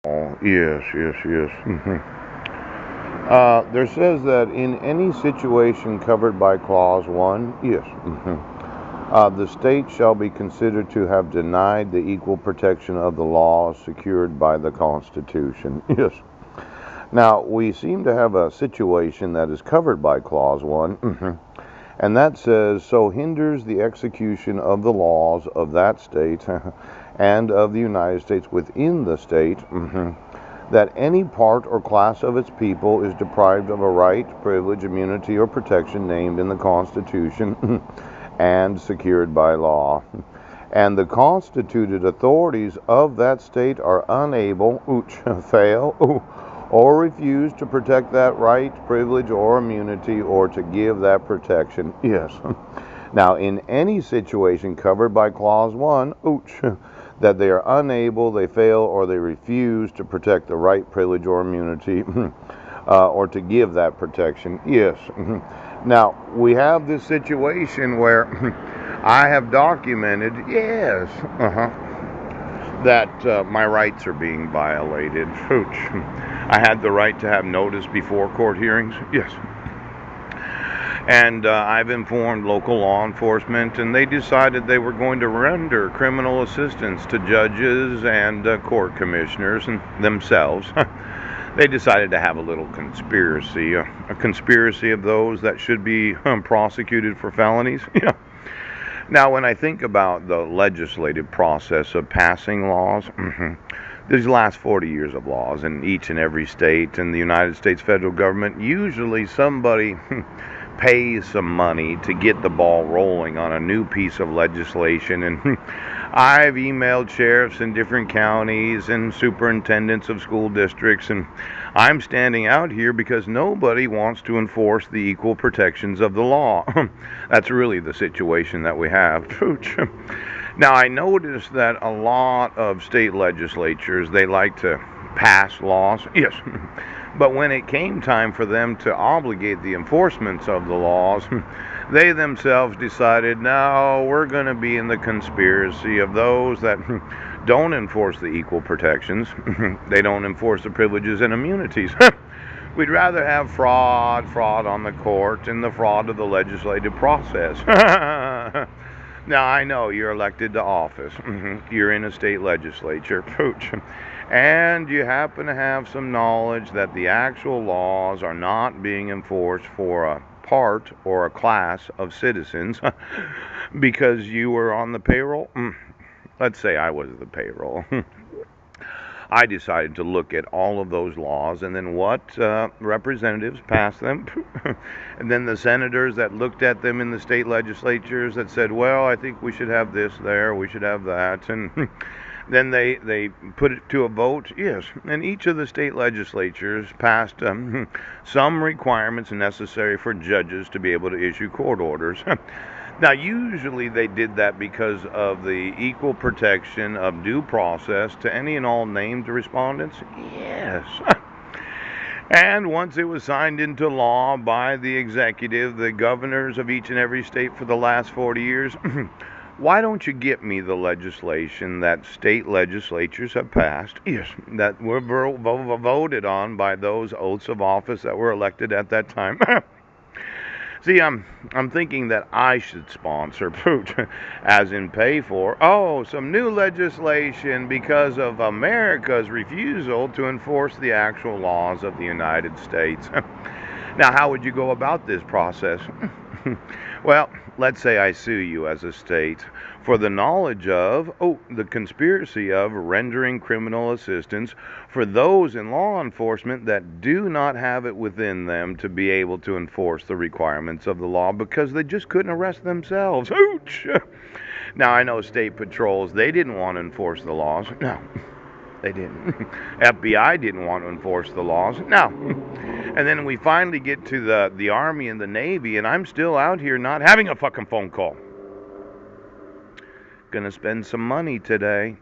Oh, yes, yes, yes. There says that in any situation covered by Clause 1, yes, the state shall be considered to have denied the equal protection of the law secured by the Constitution. Yes. Now, we seem to have a situation that is covered by Clause 1, and that says, so hinders the execution of the laws of that state and of the United States within the state. That any part or class of its people is deprived of a right, privilege, immunity, or protection named in the Constitution and secured by law. And the constituted authorities of that state are unable, fail, or refuse to protect that right, privilege, or immunity, or to give that protection. Yes. Now, in any situation covered by Clause 1, that they are unable, they fail, or they refuse to protect the right, privilege, or immunity, or to give that protection. Yes. Now, we have this situation where I have documented, yes, that my rights are being violated. I had the right to have notice before court hearings. Yes. And I've informed local law enforcement, and they decided they were going to render criminal assistance to judges and court commissioners and themselves. They decided to have a little conspiracy, a conspiracy of those that should be prosecuted for felonies. Yeah. Now, when I think about the legislative process of passing laws, these last 40 years of laws in each and every state and the United States federal government, usually somebody pays some money to get the ball rolling on a new piece of legislation. And I've emailed sheriffs in different counties and superintendents of school districts, and I'm standing out here because nobody wants to enforce the equal protections of the law. That's really the situation that we have. Now, I noticed that a lot of state legislatures, they like to pass laws. Yes. But when it came time for them to obligate the enforcements of the laws, they themselves decided, no, we're going to be in the conspiracy of those that don't enforce the equal protections. They don't enforce the privileges and immunities. We'd rather have fraud on the court, and the fraud of the legislative process. Now, I know you're elected to office. You're in a state legislature. And you happen to have some knowledge that the actual laws are not being enforced for a part or a class of citizens because you were on the payroll. Let's say I was the payroll. I decided to look at all of those laws and then what representatives passed them. And then the senators that looked at them in the state legislatures that said, well, I think we should have this there, we should have that. And then they put it to a vote, yes. And each of the state legislatures passed some requirements necessary for judges to be able to issue court orders. Now, usually they did that because of the equal protection of due process to any and all named respondents. Yes. And once it was signed into law by the executive, the governors of each and every state for the last 40 years, why don't you get me the legislation that state legislatures have passed? Yes, that were voted on by those oaths of office that were elected at that time. See, I'm thinking that I should sponsor, as in pay for, some new legislation because of America's refusal to enforce the actual laws of the United States. Now, how would you go about this process? Well, let's say I sue you as a state for the knowledge of, the conspiracy of rendering criminal assistance for those in law enforcement that do not have it within them to be able to enforce the requirements of the law because they just couldn't arrest themselves. Ouch! Now, I know state patrols, they didn't want to enforce the laws. No, they didn't. FBI didn't want to enforce the laws. No. And then we finally get to the Army and the Navy, and I'm still out here not having a fucking phone call. Gonna spend some money today.